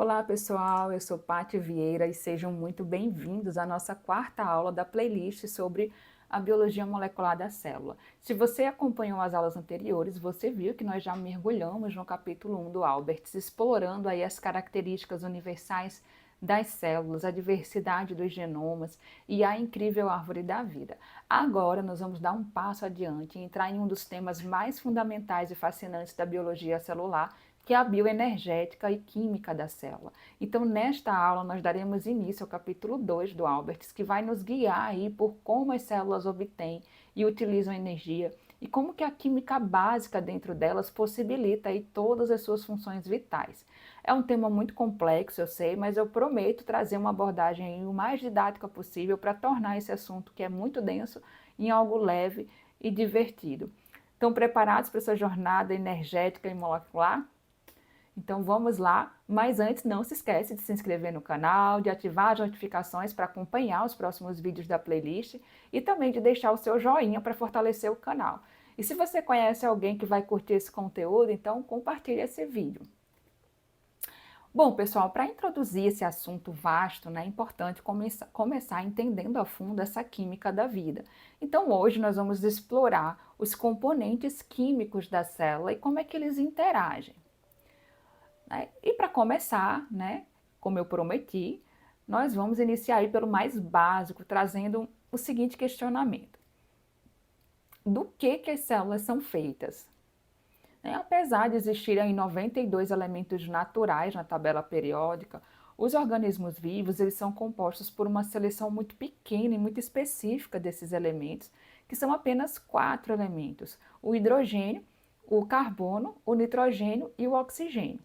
Olá pessoal, eu sou Paty Vieira e sejam muito bem-vindos à nossa quarta aula da playlist sobre a biologia molecular da célula. Se você acompanhou as aulas anteriores, você viu que nós já mergulhamos no capítulo 1 do Alberts, explorando aí as características universais das células, a diversidade dos genomas e a incrível árvore da vida. Agora nós vamos dar um passo adiante e entrar em um dos temas mais fundamentais e fascinantes da biologia celular, que é a bioenergética e química da célula. Então, nesta aula, nós daremos início ao capítulo 2 do Alberts, que vai nos guiar aí por como as células obtêm e utilizam energia e como que a química básica dentro delas possibilita aí todas as suas funções vitais. É um tema muito complexo, eu sei, mas eu prometo trazer uma abordagem o mais didática possível para tornar esse assunto, que é muito denso, em algo leve e divertido. Estão preparados para essa jornada energética e molecular? Então vamos lá, mas antes não se esquece de se inscrever no canal, de ativar as notificações para acompanhar os próximos vídeos da playlist e também de deixar o seu joinha para fortalecer o canal. E se você conhece alguém que vai curtir esse conteúdo, então compartilhe esse vídeo. Bom, pessoal, para introduzir esse assunto vasto, né, é importante começar entendendo a fundo essa química da vida. Então hoje nós vamos explorar os componentes químicos da célula e como é que eles interagem. E para começar, né, como eu prometi, nós vamos iniciar aí pelo mais básico, trazendo o seguinte questionamento. Do que as células são feitas? Apesar de existirem 92 elementos naturais na tabela periódica, os organismos vivos eles são compostos por uma seleção muito pequena e muito específica desses elementos, que são apenas 4 elementos: o hidrogênio, o carbono, o nitrogênio e o oxigênio.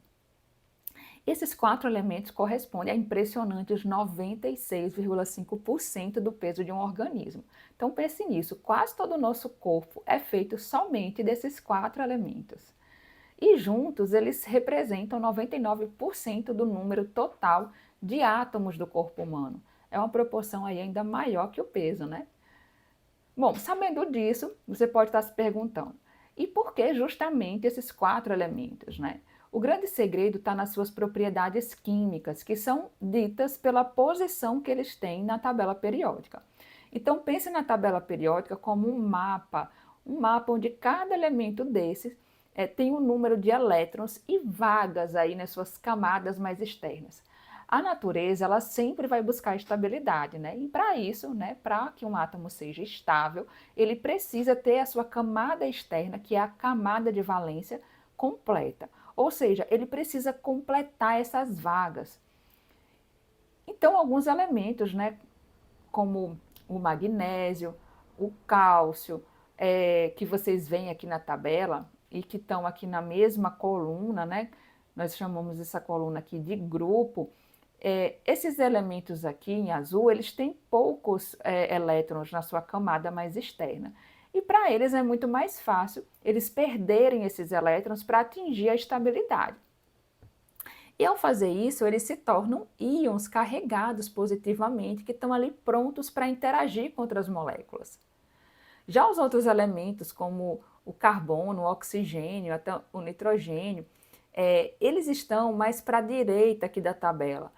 Esses 4 elementos correspondem a impressionantes 96,5% do peso de um organismo. Então pense nisso, quase todo o nosso corpo é feito somente desses 4 elementos. E juntos eles representam 99% do número total de átomos do corpo humano. É uma proporção aí ainda maior que o peso, né? Bom, sabendo disso, você pode estar se perguntando, e por que justamente esses 4 elementos, né? O grande segredo está nas suas propriedades químicas, que são ditas pela posição que eles têm na tabela periódica. Então pense na tabela periódica como um mapa onde cada elemento desses tem um número de elétrons e vagas aí nas suas camadas mais externas. A natureza ela sempre vai buscar estabilidade, né? E para isso, né, para que um átomo seja estável, ele precisa ter a sua camada externa, que é a camada de valência, completa. Ou seja, ele precisa completar essas vagas. Então, alguns elementos, né, como o magnésio, o cálcio, que vocês veem aqui na tabela e que estão aqui na mesma coluna, né, nós chamamos essa coluna aqui de grupo, esses elementos aqui em azul, eles têm poucos elétrons na sua camada mais externa. E para eles é muito mais fácil eles perderem esses elétrons para atingir a estabilidade. E ao fazer isso, eles se tornam íons carregados positivamente, que estão ali prontos para interagir com outras moléculas. Já os outros elementos, como o carbono, o oxigênio, até o nitrogênio, eles estão mais para a direita aqui da tabela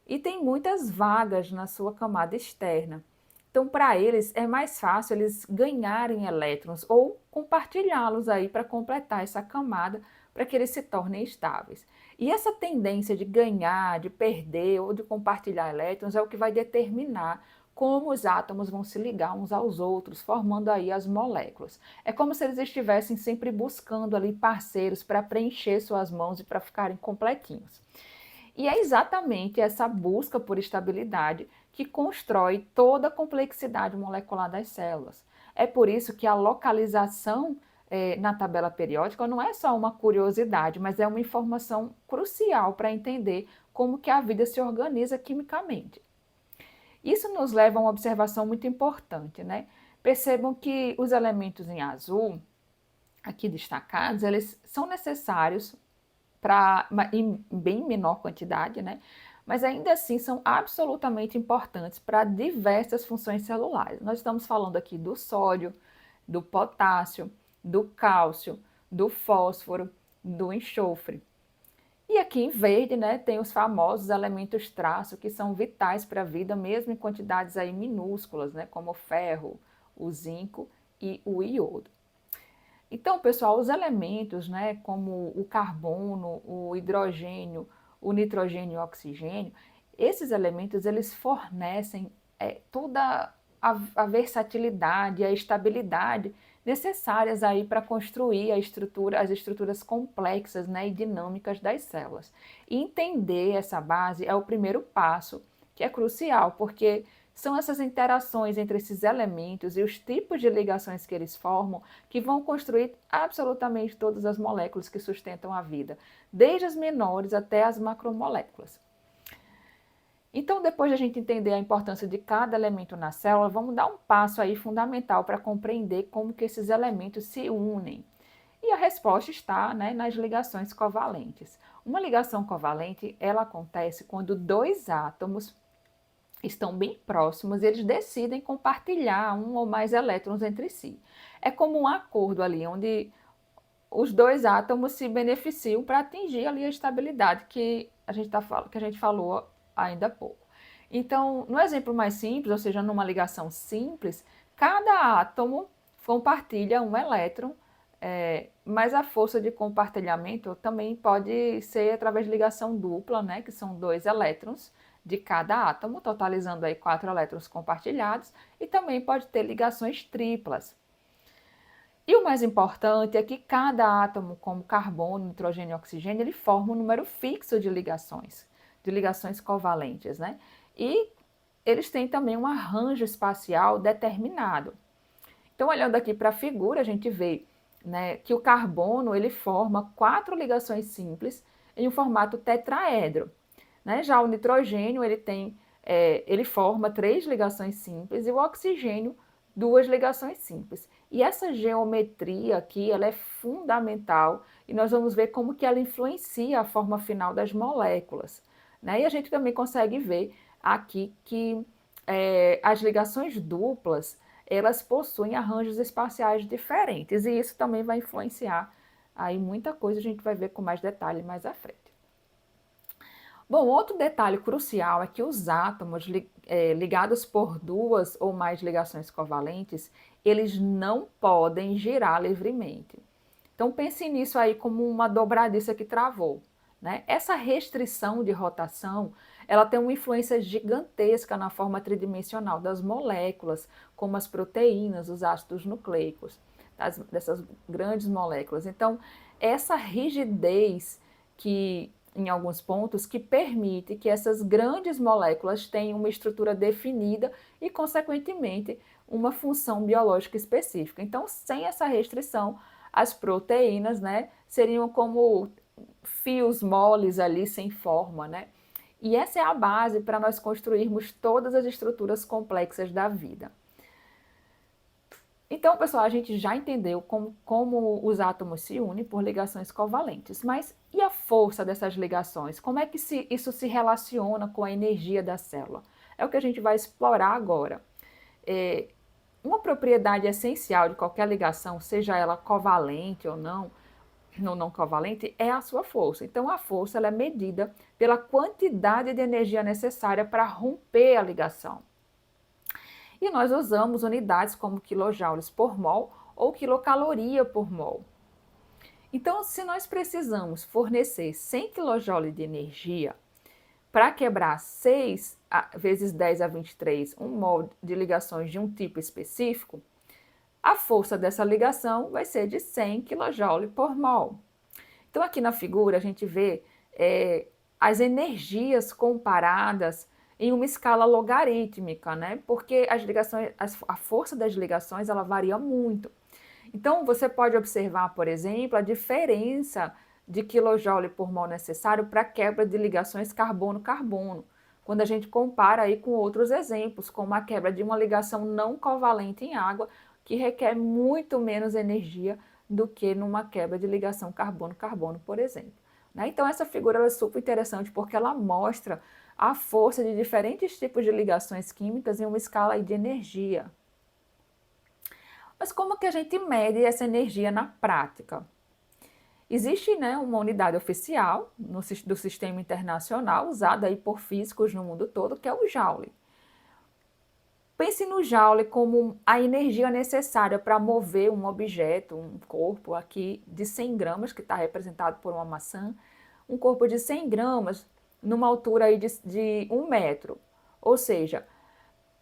e tem muitas vagas na sua camada externa. Então, para eles, é mais fácil eles ganharem elétrons ou compartilhá-los aí para completar essa camada para que eles se tornem estáveis. E essa tendência de ganhar, de perder ou de compartilhar elétrons é o que vai determinar como os átomos vão se ligar uns aos outros, formando aí as moléculas. É como se eles estivessem sempre buscando ali parceiros para preencher suas mãos e para ficarem completinhos. E é exatamente essa busca por estabilidade que constrói toda a complexidade molecular das células. É por isso que a localização na tabela periódica não é só uma curiosidade, mas é uma informação crucial para entender como que a vida se organiza quimicamente. Isso nos leva a uma observação muito importante, né? Percebam que os elementos em azul, aqui destacados, eles são necessários em bem menor quantidade, né? Mas ainda assim são absolutamente importantes para diversas funções celulares. Nós estamos falando aqui do sódio, do potássio, do cálcio, do fósforo, do enxofre. E aqui em verde, né, tem os famosos elementos traço, que são vitais para a vida, mesmo em quantidades aí minúsculas, né, como o ferro, o zinco e o iodo. Então, pessoal, os elementos, né, como o carbono, o hidrogênio, o nitrogênio e o oxigênio, esses elementos eles fornecem toda a versatilidade, a estabilidade necessárias aí para construir as estruturas complexas, né, e dinâmicas das células. E entender essa base é o primeiro passo, que é crucial, porque são essas interações entre esses elementos e os tipos de ligações que eles formam que vão construir absolutamente todas as moléculas que sustentam a vida, desde as menores até as macromoléculas. Então, depois de a gente entender a importância de cada elemento na célula, vamos dar um passo aí fundamental para compreender como que esses elementos se unem. E a resposta está, né, nas ligações covalentes. Uma ligação covalente, ela acontece quando dois átomos estão bem próximos e eles decidem compartilhar um ou mais elétrons entre si. É como um acordo ali, onde os dois átomos se beneficiam para atingir ali a estabilidade que a gente falou ainda há pouco. Então, no exemplo mais simples, ou seja, numa ligação simples, cada átomo compartilha um elétron, mas a força de compartilhamento também pode ser através de ligação dupla, né, que são dois elétrons de cada átomo, totalizando aí 4 elétrons compartilhados, e também pode ter ligações triplas. E o mais importante é que cada átomo, como carbono, nitrogênio e oxigênio, ele forma um número fixo de ligações covalentes, né? E eles têm também um arranjo espacial determinado. Então, olhando aqui para a figura, a gente vê, né, que o carbono ele forma 4 ligações simples em um formato tetraedro. Né? Já o nitrogênio ele forma 3 ligações simples e o oxigênio 2 ligações simples. E essa geometria aqui ela é fundamental e nós vamos ver como que ela influencia a forma final das moléculas. Né? E a gente também consegue ver aqui que as ligações duplas elas possuem arranjos espaciais diferentes e isso também vai influenciar aí muita coisa, a gente vai ver com mais detalhe mais à frente. Bom, outro detalhe crucial é que os átomos ligados por 2 ou mais ligações covalentes, eles não podem girar livremente. Então pense nisso aí como uma dobradiça que travou. Né? Essa restrição de rotação, ela tem uma influência gigantesca na forma tridimensional das moléculas, como as proteínas, os ácidos nucleicos, dessas grandes moléculas. Então, essa rigidez que em alguns pontos, que permite que essas grandes moléculas tenham uma estrutura definida e, consequentemente, uma função biológica específica. Então, sem essa restrição, as proteínas, né, seriam como fios moles ali, sem forma, né? E essa é a base para nós construirmos todas as estruturas complexas da vida. Então, pessoal, a gente já entendeu como os átomos se unem por ligações covalentes, mas e a força dessas ligações? Como é que isso se relaciona com a energia da célula? É o que a gente vai explorar agora. Uma propriedade essencial de qualquer ligação, seja ela covalente ou não covalente, é a sua força. Então, a força ela é medida pela quantidade de energia necessária para romper a ligação. E nós usamos unidades como quilojoules por mol ou quilocaloria por mol. Então, se nós precisamos fornecer 100 kJ de energia para quebrar 6 vezes 10 a 23, um mol de ligações de um tipo específico, a força dessa ligação vai ser de 100 kJ por mol. Então, aqui na figura, a gente vê as energias comparadas em uma escala logarítmica, né? Porque a força das ligações ela varia muito. Então, você pode observar, por exemplo, a diferença de quilojoule por mol necessário para a quebra de ligações carbono-carbono, quando a gente compara aí com outros exemplos, como a quebra de uma ligação não covalente em água, que requer muito menos energia do que numa quebra de ligação carbono-carbono, por exemplo. Né? Então, essa figura é super interessante porque ela mostra a força de diferentes tipos de ligações químicas em uma escala de energia. Mas como que a gente mede essa energia na prática? Existe, né, uma unidade oficial do sistema internacional, usada aí por físicos no mundo todo, que é o Joule. Pense no Joule como a energia necessária para mover um objeto, um corpo aqui de 100 gramas, que está representado por uma maçã, um corpo de 100 gramas numa altura aí de 1 metro. Ou seja,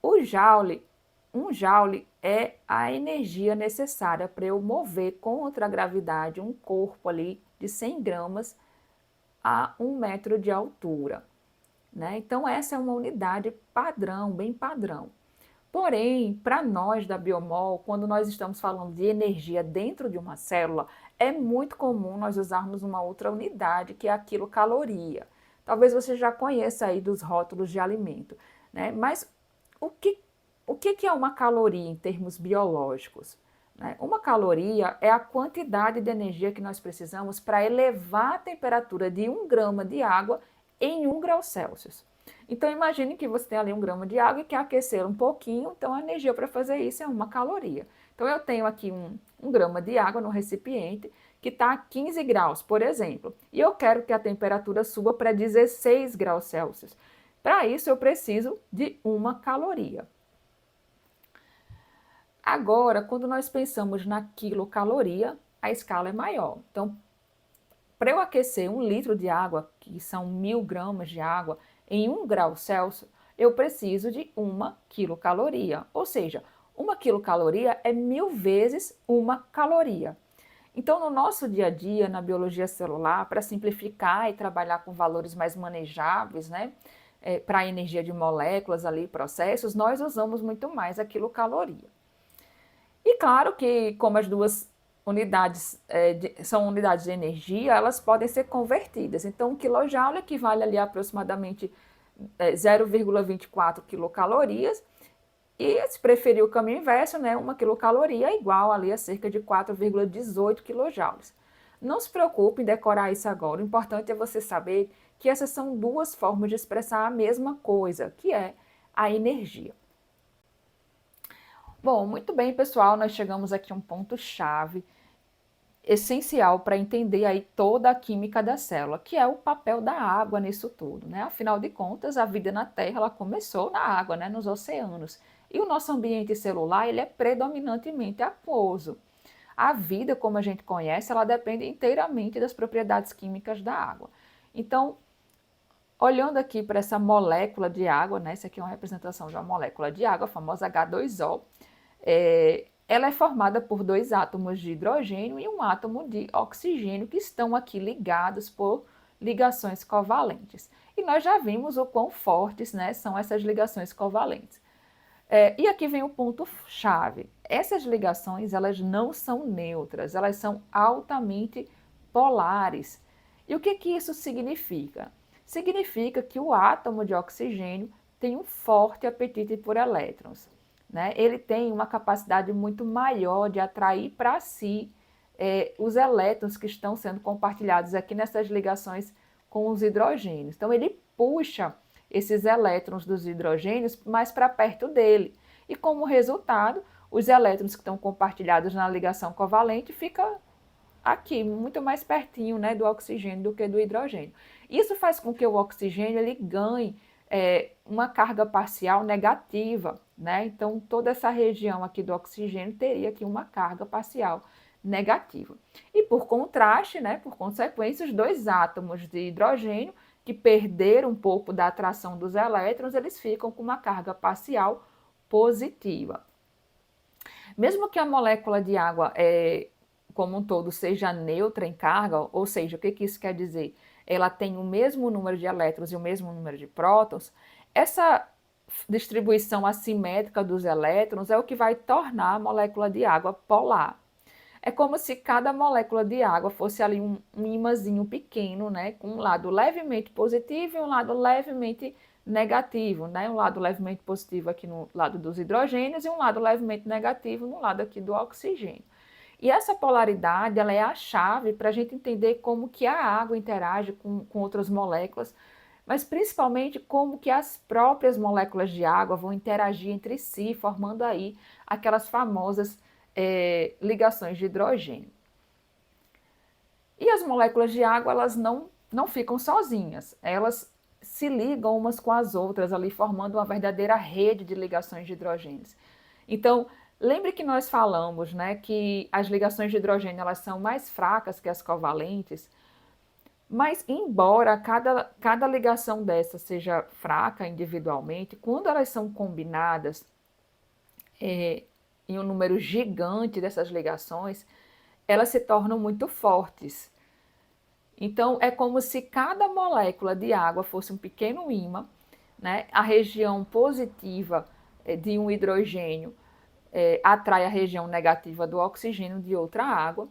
um joule é a energia necessária para eu mover contra a gravidade um corpo ali de 100 gramas a 1 metro de altura, né? Então essa é uma unidade padrão, bem padrão. Porém, para nós da Biomol, quando nós estamos falando de energia dentro de uma célula, é muito comum nós usarmos uma outra unidade, que é a quilocaloria. Talvez você já conheça aí dos rótulos de alimento, né? Mas o que é uma caloria em termos biológicos? Né? Uma caloria é a quantidade de energia que nós precisamos para elevar a temperatura de 1 grama de água em 1 grau Celsius. Então imagine que você tem ali 1 grama de água e quer aquecer um pouquinho, então a energia para fazer isso é uma caloria. Então eu tenho aqui 1 grama de água no recipiente que está a 15 graus, por exemplo, e eu quero que a temperatura suba para 16 graus Celsius. Para isso eu preciso de 1 caloria. Agora, quando nós pensamos na quilocaloria, a escala é maior. Então, para eu aquecer 1 litro de água, que são 1000 gramas de água, em 1 grau Celsius, eu preciso de 1 quilocaloria. Ou seja, 1 quilocaloria é 1000 vezes 1 caloria. Então, no nosso dia a dia, na biologia celular, para simplificar e trabalhar com valores mais manejáveis, né, para a energia de moléculas ali, processos, nós usamos muito mais a quilocaloria. E claro que, como as duas unidades são unidades de energia, elas podem ser convertidas. Então, 1 kJ equivale ali a aproximadamente 0,24 quilocalorias, e se preferir o caminho inverso, né, 1 quilocaloria é igual ali a cerca de 4,18 quilojoules. Não se preocupe em decorar isso agora, o importante é você saber que essas são duas formas de expressar a mesma coisa, que é a energia. Bom, muito bem, pessoal, nós chegamos aqui a um ponto-chave essencial para entender aí toda a química da célula, que é o papel da água nisso tudo, né? Afinal de contas, a vida na Terra ela começou na água, né, nos oceanos. E o nosso ambiente celular, ele é predominantemente aquoso. A vida, como a gente conhece, ela depende inteiramente das propriedades químicas da água. Então, olhando aqui para essa molécula de água, né, essa aqui é uma representação de uma molécula de água, a famosa H2O, ela é formada por 2 átomos de hidrogênio e um átomo de oxigênio que estão aqui ligados por ligações covalentes. E nós já vimos o quão fortes, né, são essas ligações covalentes. E aqui vem o ponto-chave. Essas ligações, elas não são neutras, elas são altamente polares. E o que isso significa? Significa que o átomo de oxigênio tem um forte apetite por elétrons, né? Ele tem uma capacidade muito maior de atrair para si os elétrons que estão sendo compartilhados aqui nessas ligações com os hidrogênios. Então, ele puxa esses elétrons dos hidrogênios mais para perto dele. E como resultado, os elétrons que estão compartilhados na ligação covalente ficam aqui, muito mais pertinho, né, do oxigênio do que do hidrogênio. Isso faz com que o oxigênio ele ganhe uma carga parcial negativa, né? Então, toda essa região aqui do oxigênio teria aqui uma carga parcial negativa. E por contraste, né, por consequência, os 2 átomos de hidrogênio que perderam um pouco da atração dos elétrons, eles ficam com uma carga parcial positiva. Mesmo que a molécula de água como um todo seja neutra em carga, ou seja, o que isso quer dizer? Ela tem o mesmo número de elétrons e o mesmo número de prótons, essa distribuição assimétrica dos elétrons é o que vai tornar a molécula de água polar. É como se cada molécula de água fosse ali um ímãzinho pequeno, né, com um lado levemente positivo e um lado levemente negativo, né, um lado levemente positivo aqui no lado dos hidrogênios e um lado levemente negativo no lado aqui do oxigênio. E essa polaridade, ela é a chave para a gente entender como que a água interage com outras moléculas, mas principalmente como que as próprias moléculas de água vão interagir entre si, formando aí aquelas famosas ligações de hidrogênio. E as moléculas de água, elas não ficam sozinhas, elas se ligam umas com as outras ali, formando uma verdadeira rede de ligações de hidrogênios. Então, lembre que nós falamos, né, que as ligações de hidrogênio elas são mais fracas que as covalentes, mas embora cada ligação dessa seja fraca individualmente, quando elas são combinadas em um número gigante dessas ligações, elas se tornam muito fortes. Então, é como se cada molécula de água fosse um pequeno ímã, né? A região positiva de um hidrogênio atrai a região negativa do oxigênio de outra água,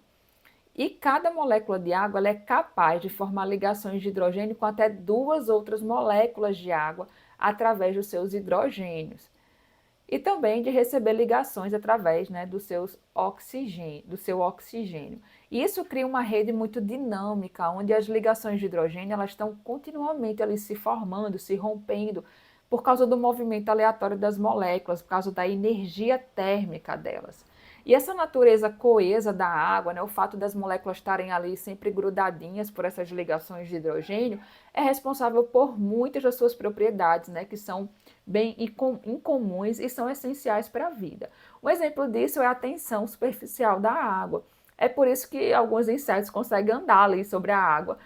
e cada molécula de água ela é capaz de formar ligações de hidrogênio com até 2 outras moléculas de água através dos seus hidrogênios. E também de receber ligações através, né, do seu oxigênio. E isso cria uma rede muito dinâmica, onde as ligações de hidrogênio elas estão continuamente ali se formando, se rompendo, por causa do movimento aleatório das moléculas, por causa da energia térmica delas. E essa natureza coesa da água, né, o fato das moléculas estarem ali sempre grudadinhas por essas ligações de hidrogênio, é responsável por muitas das suas propriedades, né, que são bem incomuns e são essenciais para a vida. Um exemplo disso é a tensão superficial da água. É por isso que alguns insetos conseguem andar ali sobre a água,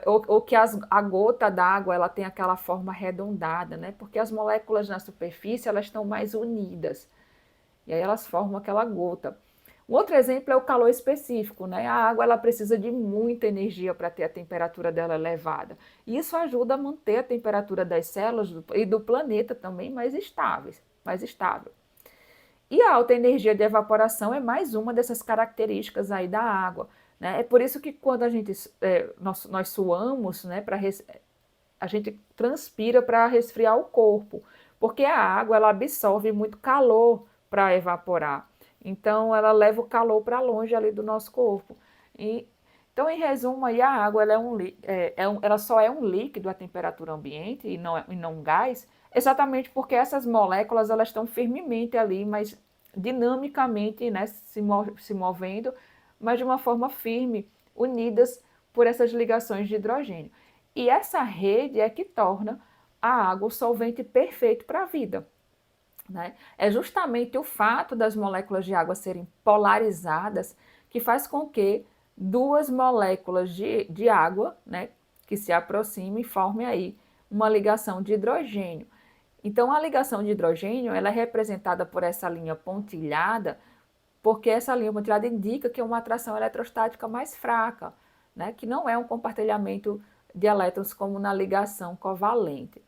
ou que a gota d'água ela tem aquela forma arredondada, né? Porque as moléculas na superfície elas estão mais unidas. E aí elas formam aquela gota. Um outro exemplo é o calor específico, né? A água ela precisa de muita energia para ter a temperatura dela elevada. E isso ajuda a manter a temperatura das células e do planeta também mais estável. E a alta energia de evaporação é mais uma dessas características aí da água, né? É por isso que quando nós suamos, né, a gente transpira para resfriar o corpo, porque a água ela absorve muito calor para evaporar. Então, ela leva o calor para longe ali do nosso corpo. Então, em resumo, aí, a água ela só é um líquido à temperatura ambiente e não um gás, exatamente porque essas moléculas elas estão firmemente ali, mas dinamicamente, né, se movendo, mas de uma forma firme, unidas por essas ligações de hidrogênio. E essa rede é que torna a água o solvente perfeito para a vida. Né? É justamente o fato das moléculas de água serem polarizadas que faz com que 2 moléculas de água, né, que se aproximem e formem aí uma ligação de hidrogênio. Então, a ligação de hidrogênio ela é representada por essa linha pontilhada, porque essa linha pontilhada indica que é uma atração eletrostática mais fraca, né, que não é um compartilhamento de elétrons como na ligação covalente.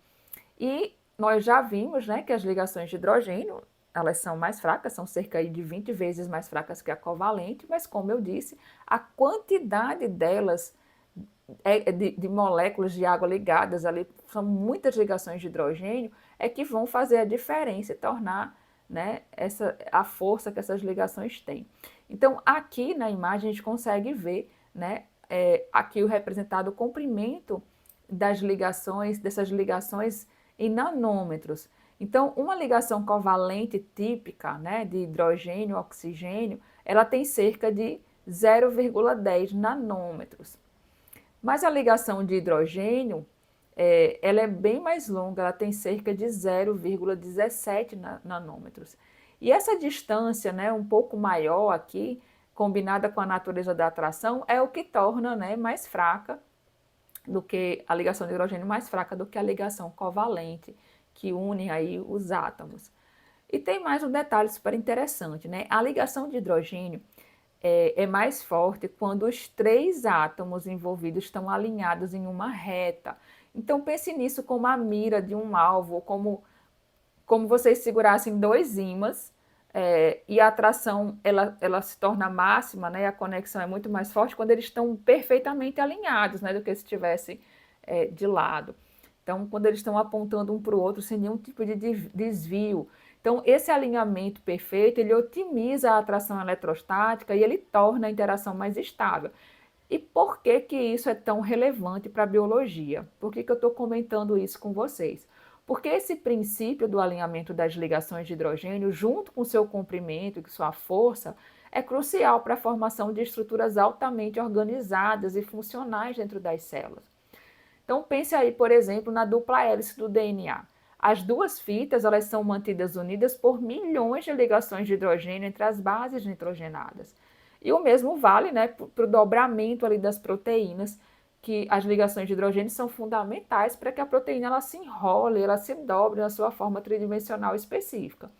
E nós já vimos, né, que as ligações de hidrogênio, elas são mais fracas, são cerca de 20 vezes mais fracas que a covalente, mas como eu disse, a quantidade delas, de moléculas de água ligadas ali, são muitas ligações de hidrogênio, é que vão fazer a diferença e tornar, né, a força que essas ligações têm. Então, aqui na imagem a gente consegue ver, né, aqui o representado o comprimento dessas ligações em nanômetros. Então, uma ligação covalente típica, né, de hidrogênio, oxigênio, ela tem cerca de 0,10 nanômetros. Mas a ligação de hidrogênio, ela é bem mais longa, ela tem cerca de 0,17 nanômetros. E essa distância, né, um pouco maior aqui, combinada com a natureza da atração, é o que torna, né, mais fraca do que a ligação de hidrogênio mais fraca do que a ligação covalente, que une aí os átomos. E tem mais um detalhe super interessante, né? A ligação de hidrogênio é mais forte quando os 3 átomos envolvidos estão alinhados em uma reta. Então pense nisso como a mira de um alvo, como vocês segurassem 2 ímãs, e a atração ela se torna máxima, né? A conexão é muito mais forte quando eles estão perfeitamente alinhados, né? Do que se estivessem de lado. Então, quando eles estão apontando um para o outro sem nenhum tipo de desvio. Então, esse alinhamento perfeito, ele otimiza a atração eletrostática e ele torna a interação mais estável. E por que que isso é tão relevante para a biologia? Por que que eu estou comentando isso com vocês? Porque esse princípio do alinhamento das ligações de hidrogênio, junto com seu comprimento e sua força, é crucial para a formação de estruturas altamente organizadas e funcionais dentro das células. Então pense aí, por exemplo, na dupla hélice do DNA. As duas fitas elas são mantidas unidas por milhões de ligações de hidrogênio entre as bases nitrogenadas. E o mesmo vale, né, para o dobramento ali das proteínas, que as ligações de hidrogênio são fundamentais para que a proteína ela se enrole, ela se dobre na sua forma tridimensional específica.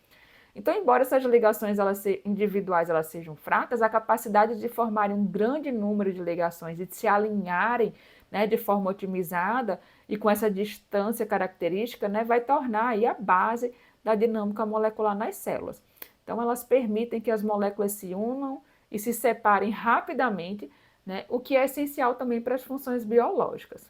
Então, embora essas ligações individuais elas sejam fracas, a capacidade de formarem um grande número de ligações e de se alinharem, né, de forma otimizada e com essa distância característica, né, vai tornar aí a base da dinâmica molecular nas células. Então, elas permitem que as moléculas se unam e se separem rapidamente, né, o que é essencial também para as funções biológicas.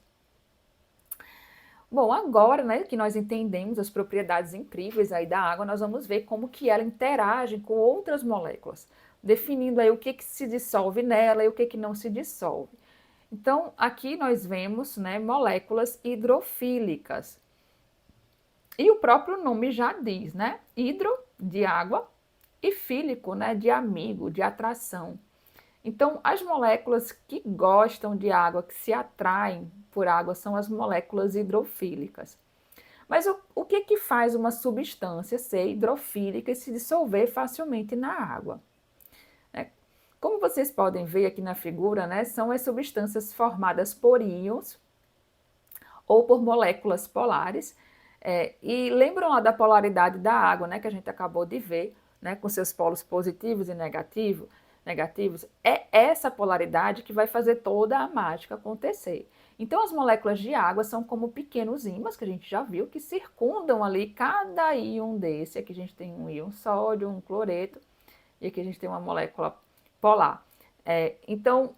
Bom, agora, né, que nós entendemos as propriedades incríveis aí da água, nós vamos ver como que ela interage com outras moléculas, definindo aí o que se dissolve nela e o que não se dissolve. Então, aqui nós vemos, né, moléculas hidrofílicas. E o próprio nome já diz, né? Hidro, de água, e fílico, né, de amigo, de atração. Então, as moléculas que gostam de água, que se atraem por água, são as moléculas hidrofílicas. Mas o que faz uma substância ser hidrofílica e se dissolver facilmente na água? Como vocês podem ver aqui na figura, né, são as substâncias formadas por íons ou por moléculas polares. E lembram lá da polaridade da água, né, que a gente acabou de ver, né, com seus polos positivos e negativos? É essa polaridade que vai fazer toda a mágica acontecer. Então, as moléculas de água são como pequenos ímãs, que a gente já viu, que circundam ali cada íon desse. Aqui a gente tem um íon sódio, um cloreto, e aqui a gente tem uma molécula polar. Então,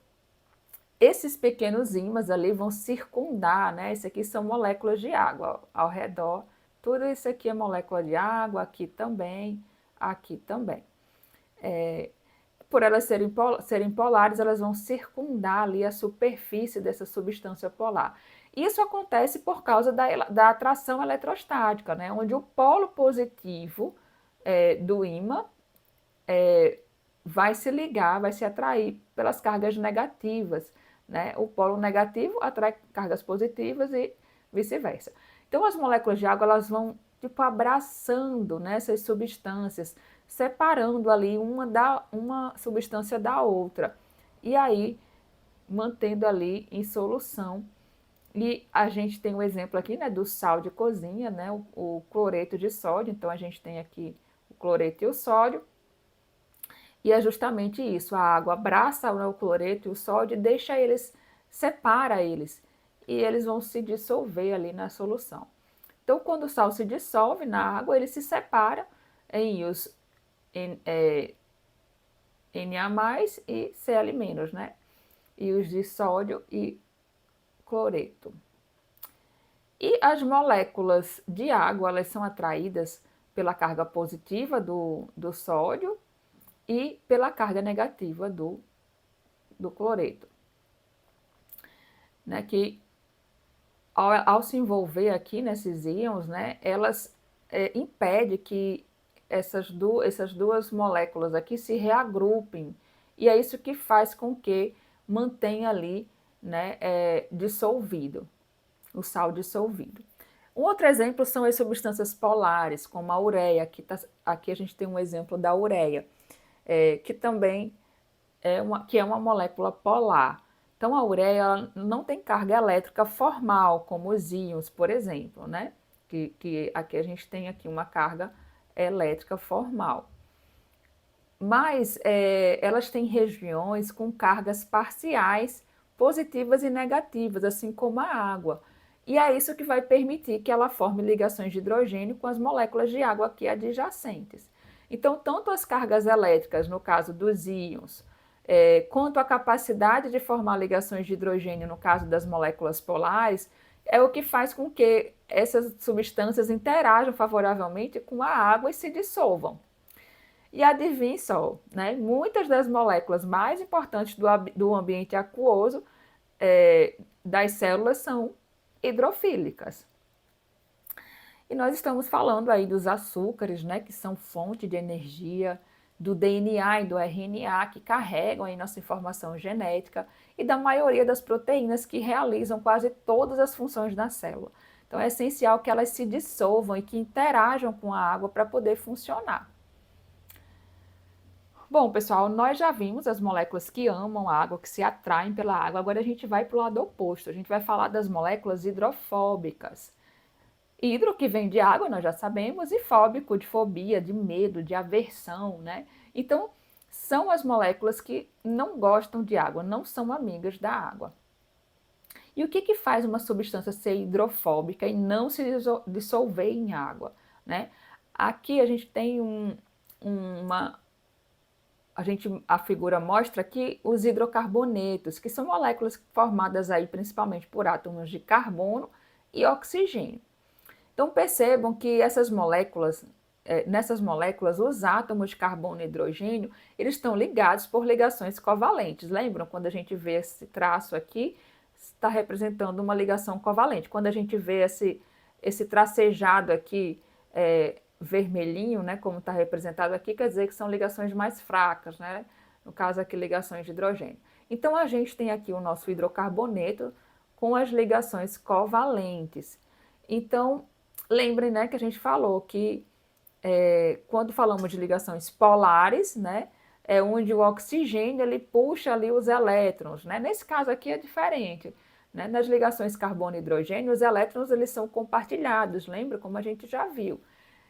esses pequenos ímãs ali vão circundar, né? Isso aqui são moléculas de água ao redor. Tudo isso aqui é molécula de água, aqui também, aqui também. Por elas serem polares, elas vão circundar ali a superfície dessa substância polar. Isso acontece por causa da atração eletrostática, né? Onde o polo positivo do ímã vai se ligar, vai se atrair pelas cargas negativas, né? O polo negativo atrai cargas positivas e vice-versa. Então, as moléculas de água elas vão tipo abraçando, né, essas substâncias, separando ali uma substância da outra e aí mantendo ali em solução. E a gente tem um exemplo aqui, né, do sal de cozinha, né, o cloreto de sódio. Então, a gente tem aqui o cloreto e o sódio. E é justamente isso, a água abraça o cloreto e o sódio e separa eles, e eles vão se dissolver ali na solução. Então, quando o sal se dissolve na água, ele se separa em íons Na+ e Cl-, né? Íons de sódio e cloreto. E as moléculas de água, elas são atraídas pela carga positiva do sódio e pela carga negativa do cloreto, né, que ao se envolver aqui nesses íons, né, elas impedem que essas duas moléculas aqui se reagrupem, e é isso que faz com que mantenha ali, né, dissolvido, o sal dissolvido. Um outro exemplo são as substâncias polares, como a ureia. Aqui a gente tem um exemplo da ureia. Que também é uma molécula polar. Então, a ureia não tem carga elétrica formal, como os íons, por exemplo, né? Que aqui a gente tem aqui uma carga elétrica formal. Mas elas têm regiões com cargas parciais positivas e negativas, assim como a água. E é isso que vai permitir que ela forme ligações de hidrogênio com as moléculas de água aqui adjacentes. Então, tanto as cargas elétricas, no caso dos íons, quanto a capacidade de formar ligações de hidrogênio, no caso das moléculas polares, é o que faz com que essas substâncias interajam favoravelmente com a água e se dissolvam. E adivinhe só, né? Muitas das moléculas mais importantes do ambiente aquoso das células são hidrofílicas. E nós estamos falando aí dos açúcares, né, que são fonte de energia, do DNA e do RNA que carregam aí nossa informação genética e da maioria das proteínas que realizam quase todas as funções da célula. Então é essencial que elas se dissolvam e que interajam com a água para poder funcionar. Bom, pessoal, nós já vimos as moléculas que amam a água, que se atraem pela água. Agora a gente vai para o lado oposto. A gente vai falar das moléculas hidrofóbicas. Hidro, que vem de água, nós já sabemos, e fóbico, de fobia, de medo, de aversão, né? Então, são as moléculas que não gostam de água, não são amigas da água. E o que faz uma substância ser hidrofóbica e não se dissolver em água, né? Aqui a gente tem a figura mostra aqui os hidrocarbonetos, que são moléculas formadas aí principalmente por átomos de carbono e oxigênio. Então percebam que nessas moléculas, os átomos de carbono e hidrogênio, eles estão ligados por ligações covalentes. Lembram quando a gente vê esse traço aqui, está representando uma ligação covalente. Quando a gente vê esse tracejado aqui, vermelhinho, né, como está representado aqui, quer dizer que são ligações mais fracas, né? No caso aqui, ligações de hidrogênio. Então, a gente tem aqui o nosso hidrocarboneto com as ligações covalentes. Então, lembrem, né, que a gente falou que quando falamos de ligações polares, né, é onde o oxigênio ele puxa ali os elétrons, né? Nesse caso aqui é diferente. Né? Nas ligações carbono e hidrogênio, os elétrons eles são compartilhados, lembra? Como a gente já viu.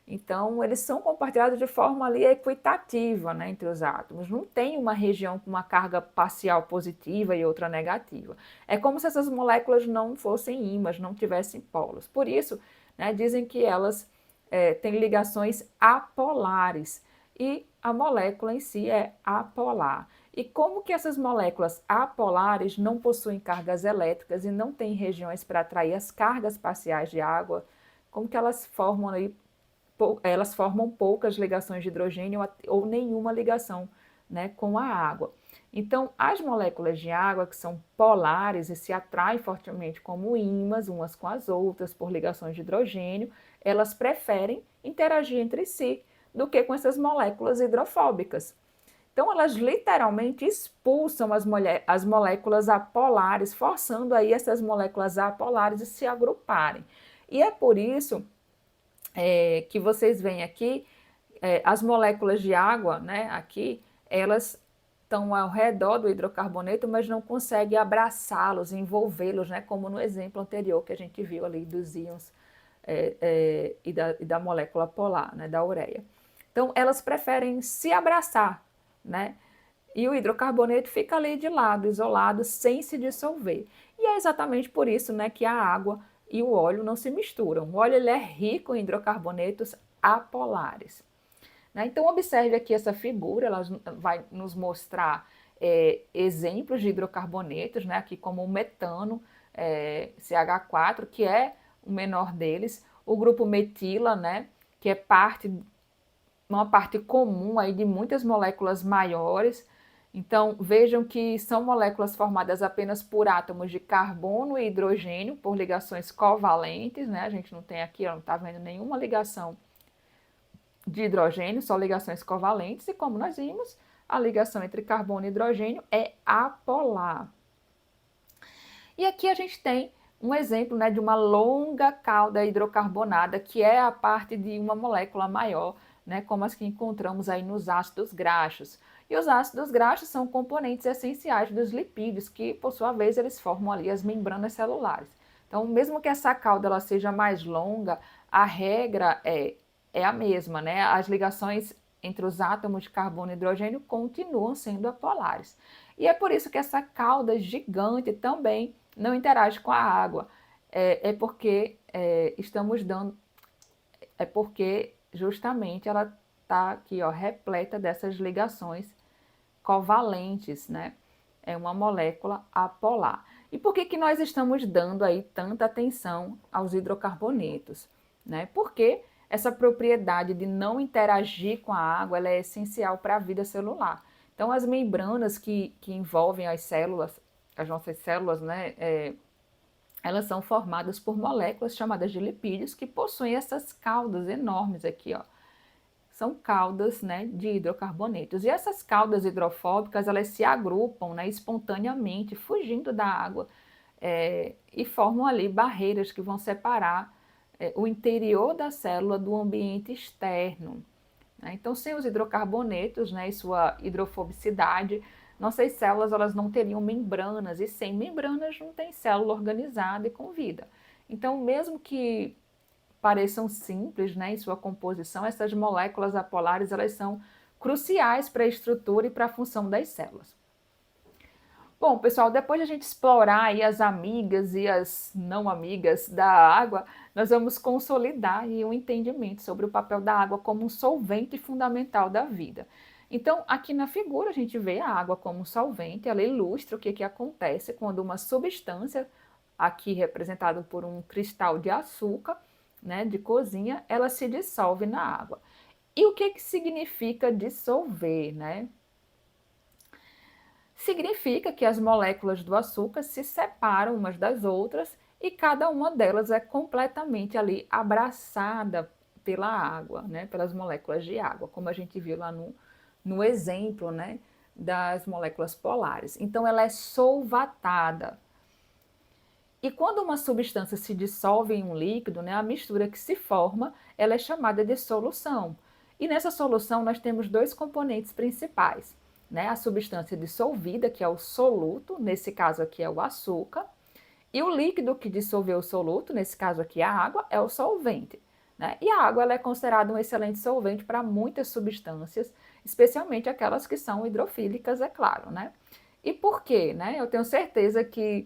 Então, eles são compartilhados de forma ali equitativa, né, entre os átomos. Não tem uma região com uma carga parcial positiva e outra negativa. É como se essas moléculas não fossem ímãs, não tivessem polos. Por isso, né, dizem que elas têm ligações apolares e a molécula em si é apolar. E como que essas moléculas apolares não possuem cargas elétricas e não têm regiões para atrair as cargas parciais de água, como que elas formam aí? Elas formam poucas ligações de hidrogênio ou nenhuma ligação, né, com a água. Então, as moléculas de água que são polares e se atraem fortemente como ímãs umas com as outras por ligações de hidrogênio, elas preferem interagir entre si do que com essas moléculas hidrofóbicas. Então, elas literalmente expulsam as moléculas apolares, forçando aí essas moléculas apolares a se agruparem. E é por isso que vocês veem aqui, as moléculas de água, né, aqui, elas estão ao redor do hidrocarboneto, mas não conseguem abraçá-los, envolvê-los, né, como no exemplo anterior que a gente viu ali dos íons e da molécula polar, né, da ureia. Então, elas preferem se abraçar, né, e o hidrocarboneto fica ali de lado, isolado, sem se dissolver. E é exatamente por isso, né, que a água e o óleo não se misturam. O óleo ele é rico em hidrocarbonetos apolares. Né? Então, observe aqui essa figura, ela vai nos mostrar exemplos de hidrocarbonetos, né? Aqui como o metano, CH4, que é o menor deles, o grupo metila, né? Que é uma parte comum aí de muitas moléculas maiores. Então, vejam que são moléculas formadas apenas por átomos de carbono e hidrogênio, por ligações covalentes, né? A gente não tem aqui, não está vendo nenhuma ligação de hidrogênio, só ligações covalentes, e como nós vimos, a ligação entre carbono e hidrogênio é apolar. E aqui a gente tem um exemplo, né, de uma longa cauda hidrocarbonada, que é a parte de uma molécula maior, né, como as que encontramos aí nos ácidos graxos. E os ácidos graxos são componentes essenciais dos lipídios, que, por sua vez, eles formam ali as membranas celulares. Então, mesmo que essa cauda ela seja mais longa, a regra é a mesma, né? As ligações entre os átomos de carbono e hidrogênio continuam sendo apolares. E é por isso que essa cauda gigante também não interage com a água. Porque justamente ela está aqui, ó, repleta dessas ligações covalentes, né? É uma molécula apolar. E por que nós estamos dando aí tanta atenção aos hidrocarbonetos, né? Porque essa propriedade de não interagir com a água ela é essencial para a vida celular. Então, as membranas que envolvem as células, as nossas células, né? Elas são formadas por moléculas chamadas de lipídios que possuem essas caudas enormes aqui, ó. são caudas, né, de hidrocarbonetos. E essas caudas hidrofóbicas, elas se agrupam, né, espontaneamente, fugindo da água, e formam ali barreiras que vão separar o interior da célula do ambiente externo. Né? Então, sem os hidrocarbonetos, né, e sua hidrofobicidade, nossas células elas não teriam membranas, e sem membranas não tem célula organizada e com vida. Então, mesmo que pareçam simples, né, em sua composição, essas moléculas apolares elas são cruciais para a estrutura e para a função das células. Bom, pessoal, depois de a gente explorar aí as amigas e as não amigas da água, nós vamos consolidar aí um entendimento sobre o papel da água como um solvente fundamental da vida. Então, aqui na figura a gente vê a água como um solvente, ela ilustra o que acontece quando uma substância, aqui representada por um cristal de açúcar, né, de cozinha, ela se dissolve na água. E o que significa dissolver, né? Significa que as moléculas do açúcar se separam umas das outras e cada uma delas é completamente ali abraçada pela água, né, pelas moléculas de água, como a gente viu lá no exemplo, né, das moléculas polares. Então ela é solvatada. E quando uma substância se dissolve em um líquido, né, a mistura que se forma, ela é chamada de solução. E nessa solução nós temos dois componentes principais, né, a substância dissolvida, que é o soluto, nesse caso aqui é o açúcar, e o líquido que dissolveu o soluto, nesse caso aqui a água, é o solvente. Né? E a água ela é considerada um excelente solvente para muitas substâncias, especialmente aquelas que são hidrofílicas, é claro. Né? E por quê? Né? Eu tenho certeza que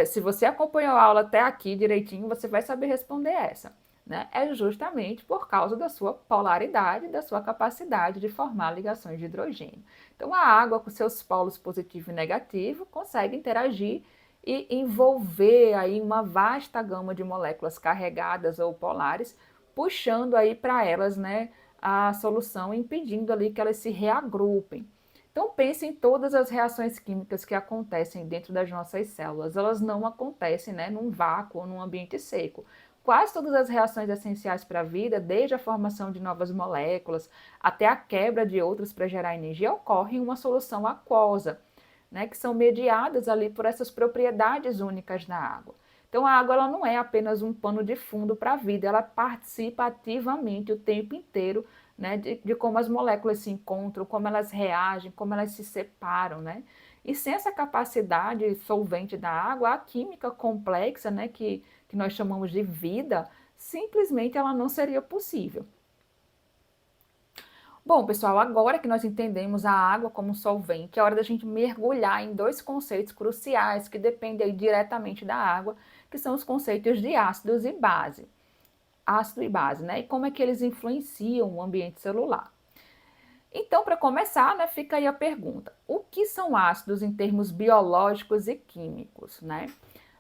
se você acompanhou a aula até aqui direitinho, você vai saber responder essa. Né? É justamente por causa da sua polaridade, da sua capacidade de formar ligações de hidrogênio. Então, a água, com seus polos positivo e negativo, consegue interagir e envolver aí uma vasta gama de moléculas carregadas ou polares, puxando aí para elas, né, a solução, impedindo ali que elas se reagrupem. Então pense em todas as reações químicas que acontecem dentro das nossas células. Elas não acontecem, né, num vácuo ou num ambiente seco. Quase todas as reações essenciais para a vida, desde a formação de novas moléculas até a quebra de outras para gerar energia, ocorrem em uma solução aquosa, né, que são mediadas ali por essas propriedades únicas da água. Então a água ela não é apenas um pano de fundo para a vida, ela participa ativamente o tempo inteiro, né, de como as moléculas se encontram, como elas reagem, como elas se separam, né? E sem essa capacidade solvente da água, a química complexa, né, que nós chamamos de vida, simplesmente ela não seria possível. Bom, pessoal, agora que nós entendemos a água como solvente, é hora da gente mergulhar em dois conceitos cruciais que dependem aí diretamente da água, que são os conceitos de ácidos e base. Ácido e base, né? E como é que eles influenciam o ambiente celular. Então, para começar, né, fica aí a pergunta: o que são ácidos em termos biológicos e químicos, né?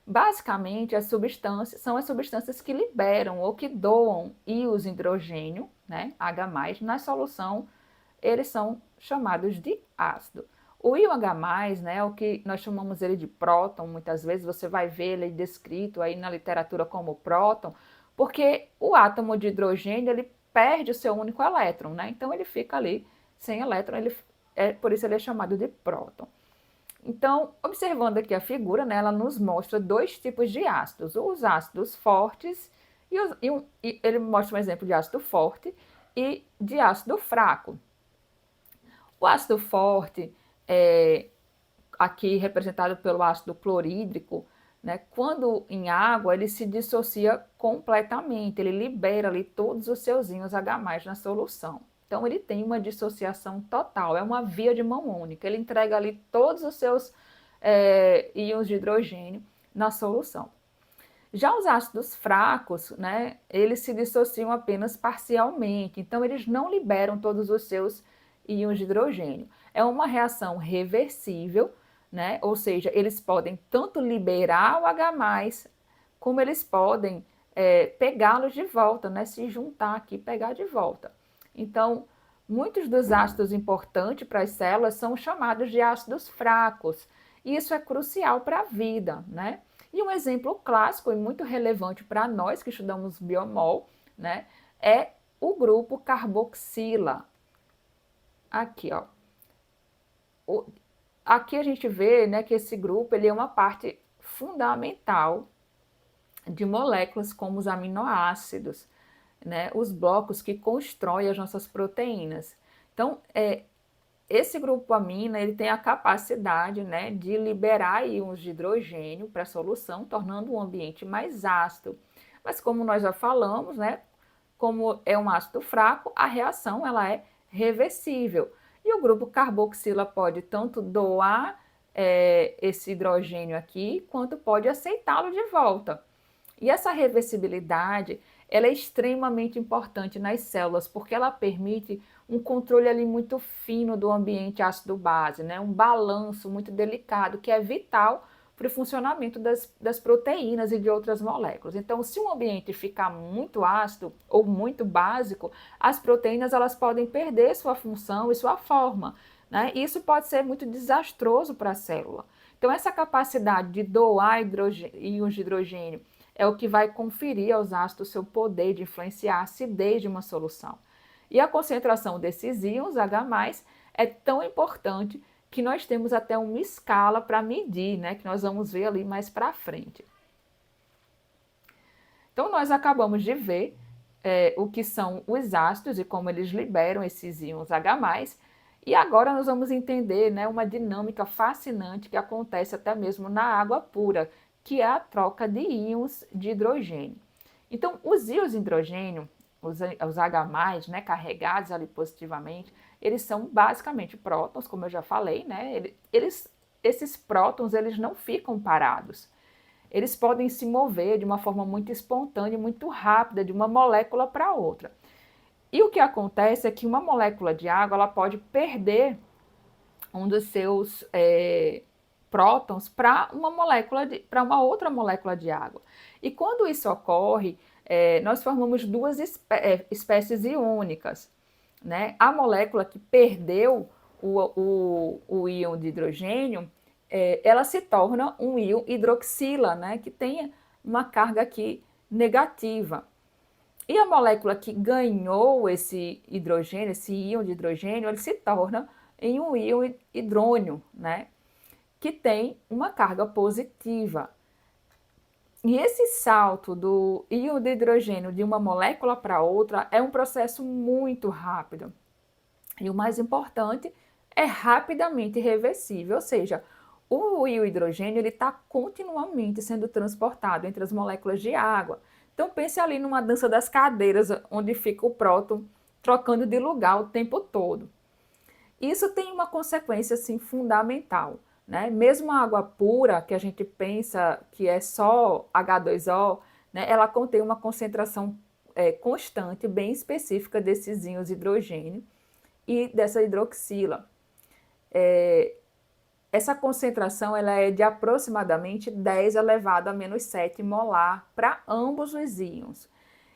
Basicamente, as substâncias são as substâncias que liberam ou que doam íons de hidrogênio, né, H+, na solução, eles são chamados de ácido. O íon H+, né, o que nós chamamos ele de próton, muitas vezes você vai ver ele descrito aí na literatura como próton, porque o átomo de hidrogênio ele perde o seu único elétron, né? Então ele fica ali sem elétron, por isso ele é chamado de próton. Então, observando aqui a figura, né, ela nos mostra dois tipos de ácidos, os ácidos fortes, e ele mostra um exemplo de ácido forte e de ácido fraco. O ácido forte, aqui representado pelo ácido clorídrico, né, quando em água, ele se dissocia completamente, ele libera ali todos os seus íons H+ na solução. Então, ele tem uma dissociação total, é uma via de mão única, ele entrega ali todos os seus íons de hidrogênio na solução. Já os ácidos fracos, né, eles se dissociam apenas parcialmente, então eles não liberam todos os seus íons de hidrogênio. É uma reação reversível, né, ou seja, eles podem tanto liberar o H+, como eles podem pegá-los de volta, né, se juntar aqui e pegar de volta. Então, muitos dos ácidos importantes para as células são chamados de ácidos fracos, e isso é crucial para a vida, né? E um exemplo clássico e muito relevante para nós que estudamos biomol, né, é o grupo carboxila. Aqui, ó. Aqui a gente vê, né, que esse grupo ele é uma parte fundamental de moléculas como os aminoácidos, né, os blocos que constroem as nossas proteínas. Então, esse grupo amina ele tem a capacidade, né, de liberar íons de hidrogênio para a solução, tornando o ambiente mais ácido. Mas como nós já falamos, né, como é um ácido fraco, a reação ela é reversível. E o grupo carboxila pode tanto doar esse hidrogênio aqui, quanto pode aceitá-lo de volta. E essa reversibilidade ela é extremamente importante nas células, porque ela permite um controle ali muito fino do ambiente ácido-base, né? Um balanço muito delicado, que é vital para o funcionamento das proteínas e de outras moléculas. Então, se um ambiente ficar muito ácido ou muito básico, as proteínas elas podem perder sua função e sua forma, né? Isso pode ser muito desastroso para a célula. Então, essa capacidade de doar íons de hidrogênio é o que vai conferir aos ácidos seu poder de influenciar a acidez de uma solução. E a concentração desses íons H+, é tão importante que nós temos até uma escala para medir, né, que nós vamos ver ali mais para frente. Então, nós acabamos de ver o que são os ácidos e como eles liberam esses íons H+, e agora nós vamos entender, né, uma dinâmica fascinante que acontece até mesmo na água pura, que é a troca de íons de hidrogênio. Então, os íons de hidrogênio, os H+, né, carregados ali positivamente, eles são basicamente prótons, como eu já falei, né? Esses prótons, eles não ficam parados. Eles podem se mover de uma forma muito espontânea e muito rápida, de uma molécula para outra. E o que acontece é que uma molécula de água, ela pode perder um dos seus prótons para uma outra molécula de água. E quando isso ocorre, nós formamos duas espécies iônicas, né? A molécula que perdeu o íon de hidrogênio, ela se torna um íon hidroxila, né? Que tem uma carga aqui negativa. E a molécula que ganhou esse hidrogênio, esse íon de hidrogênio, ele se torna em um íon hidrônio, né? Que tem uma carga positiva. E esse salto do íon de hidrogênio de uma molécula para outra é um processo muito rápido. E o mais importante, é rapidamente reversível, ou seja, o íon hidrogênio está continuamente sendo transportado entre as moléculas de água. Então pense ali numa dança das cadeiras, onde fica o próton trocando de lugar o tempo todo. Isso tem uma consequência assim, fundamental. Né? Mesmo a água pura, que a gente pensa que é só H2O, né, ela contém uma concentração constante, bem específica desses íons de hidrogênio e dessa hidroxila. Essa concentração ela é de aproximadamente 10 elevado a menos 7 molar para ambos os íons.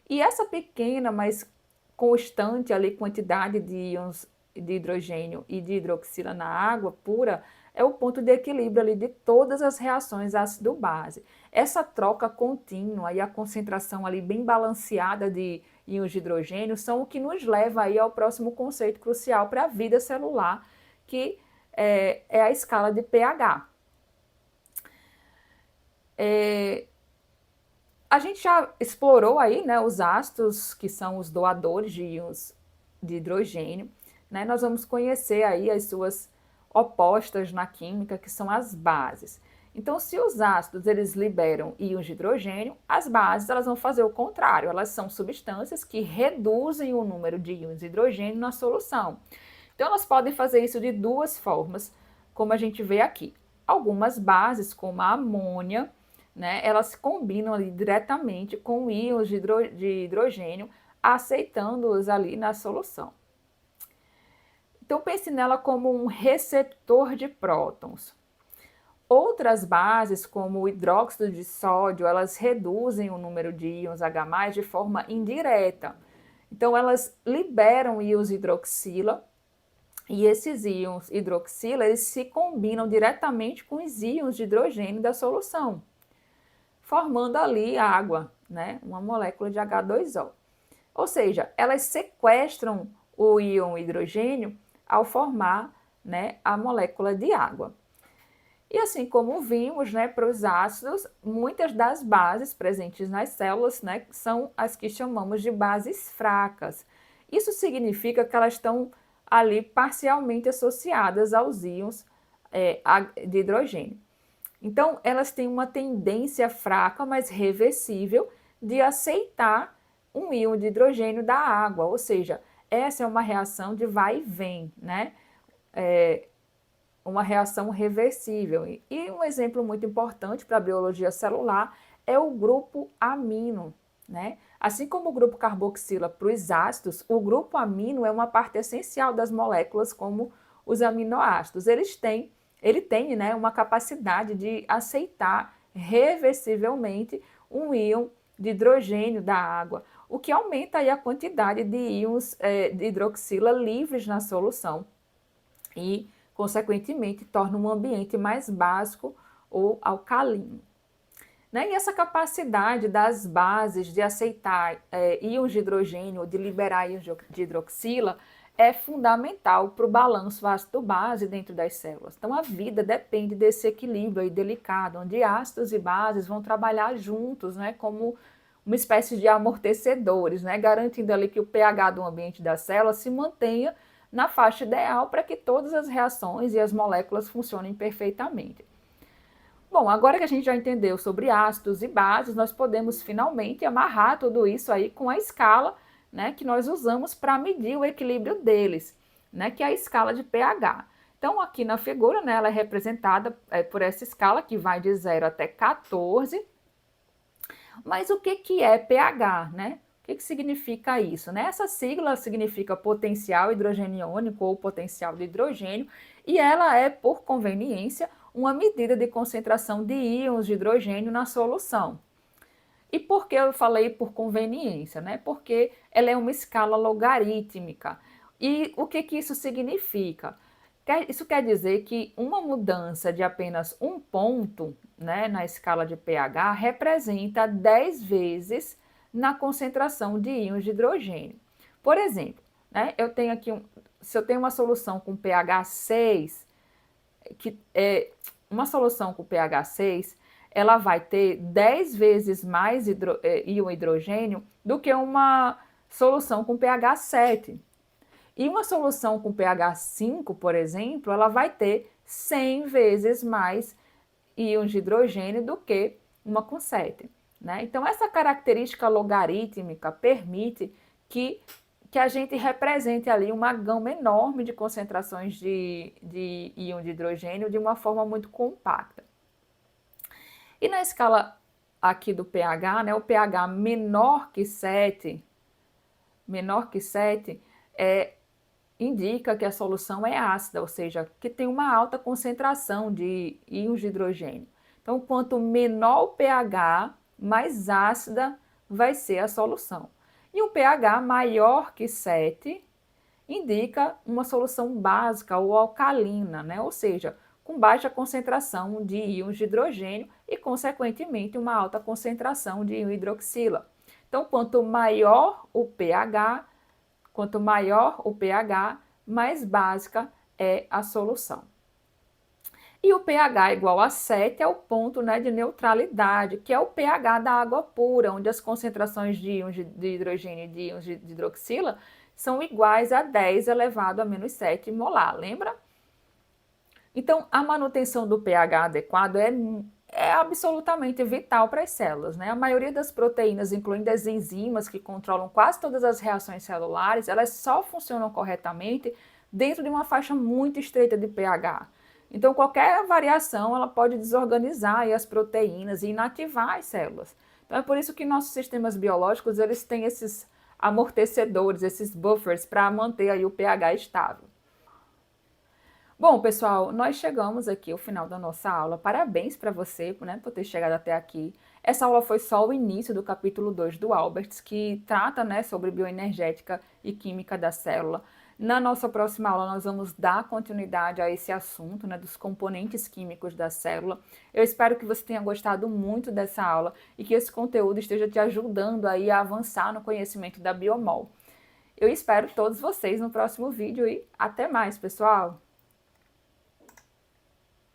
E essa pequena, mas constante ali, quantidade de íons de hidrogênio e de hidroxila na água pura é o ponto de equilíbrio ali de todas as reações ácido-base. Essa troca contínua e a concentração ali bem balanceada de íons de hidrogênio são o que nos leva aí ao próximo conceito crucial para a vida celular, que é a escala de pH. A gente já explorou aí, né, os ácidos, que são os doadores de íons de hidrogênio, né? Nós vamos conhecer aí as suas opostas na química, que são as bases. Então, se os ácidos eles liberam íons de hidrogênio, as bases elas vão fazer o contrário, elas são substâncias que reduzem o número de íons de hidrogênio na solução. Então, elas podem fazer isso de duas formas, como a gente vê aqui. Algumas bases, como a amônia, né, elas se combinam ali diretamente com íons de hidrogênio, aceitando-os ali na solução. Então, pense nela como um receptor de prótons. Outras bases, como o hidróxido de sódio, elas reduzem o número de íons H+, de forma indireta. Então, elas liberam íons hidroxila, e esses íons hidroxila, eles se combinam diretamente com os íons de hidrogênio da solução, formando ali água, né? Uma molécula de H2O. Ou seja, elas sequestram o íon hidrogênio ao formar, né, a molécula de água. E assim como vimos, né, para os ácidos, muitas das bases presentes nas células, né, são as que chamamos de bases fracas. Isso significa que elas estão ali parcialmente associadas aos íons de hidrogênio. Então, elas têm uma tendência fraca, mas reversível, de aceitar um íon de hidrogênio da água, ou seja, essa é uma reação de vai e vem, né? Uma reação reversível. E um exemplo muito importante para a biologia celular é o grupo amino, né? Assim como o grupo carboxila para os ácidos, o grupo amino é uma parte essencial das moléculas como os aminoácidos. Ele tem, né, uma capacidade de aceitar reversivelmente um íon de hidrogênio da água, o que aumenta aí a quantidade de íons de hidroxila livres na solução e, consequentemente, torna um ambiente mais básico ou alcalino. Né? E essa capacidade das bases de aceitar íons de hidrogênio ou de liberar íons de hidroxila é fundamental para o balanço ácido-base dentro das células. Então, a vida depende desse equilíbrio aí delicado, onde ácidos e bases vão trabalhar juntos, né, como uma espécie de amortecedores, né, garantindo ali que o pH do ambiente da célula se mantenha na faixa ideal para que todas as reações e as moléculas funcionem perfeitamente. Bom, agora que a gente já entendeu sobre ácidos e bases, nós podemos finalmente amarrar tudo isso aí com a escala, né, que nós usamos para medir o equilíbrio deles, né, que é a escala de pH. Então, aqui na figura, né, ela é representada por essa escala que vai de 0 até 14. Mas o que é pH, né? O que significa isso? Né? Essa sigla significa potencial hidrogeniônico ou potencial de hidrogênio, e ela é, por conveniência, uma medida de concentração de íons de hidrogênio na solução. E por que eu falei por conveniência? Né? Porque ela é uma escala logarítmica. E o que isso significa? Isso quer dizer que uma mudança de apenas um ponto, né, na escala de pH representa 10 vezes na concentração de íons de hidrogênio. Por exemplo, né, eu tenho aqui se eu tenho uma solução com pH 6, uma solução com pH 6, ela vai ter 10 vezes mais íon hidrogênio do que uma solução com pH 7. E uma solução com pH 5, por exemplo, ela vai ter 100 vezes mais íons de hidrogênio do que uma com 7. Né? Então, essa característica logarítmica permite que a gente represente ali uma gama enorme de concentrações de íon de hidrogênio de uma forma muito compacta. E na escala aqui do pH, né, o pH menor que 7 indica que a solução é ácida, ou seja, que tem uma alta concentração de íons de hidrogênio. Então, quanto menor o pH, mais ácida vai ser a solução. E o pH maior que 7 indica uma solução básica ou alcalina, né? Ou seja, com baixa concentração de íons de hidrogênio e, consequentemente, uma alta concentração de íon hidroxila. Então, quanto maior o pH, mais básica é a solução. E o pH igual a 7 é o ponto, né, de neutralidade, que é o pH da água pura, onde as concentrações de íons de hidrogênio e de íons de hidroxila são iguais a 10 elevado a menos 7 molar, lembra? Então, a manutenção do pH adequado é absolutamente vital para as células, né? A maioria das proteínas, incluindo as enzimas que controlam quase todas as reações celulares, elas só funcionam corretamente dentro de uma faixa muito estreita de pH. Então, qualquer variação ela pode desorganizar aí as proteínas e inativar as células. Então, é por isso que nossos sistemas biológicos eles têm esses amortecedores, esses buffers para manter aí o pH estável. Bom, pessoal, nós chegamos aqui ao final da nossa aula. Parabéns para você, né, por ter chegado até aqui. Essa aula foi só o início do capítulo 2 do Alberts, que trata, né, sobre bioenergética e química da célula. Na nossa próxima aula, nós vamos dar continuidade a esse assunto, né, dos componentes químicos da célula. Eu espero que você tenha gostado muito dessa aula e que esse conteúdo esteja te ajudando aí a avançar no conhecimento da Biomol. Eu espero todos vocês no próximo vídeo e até mais, pessoal!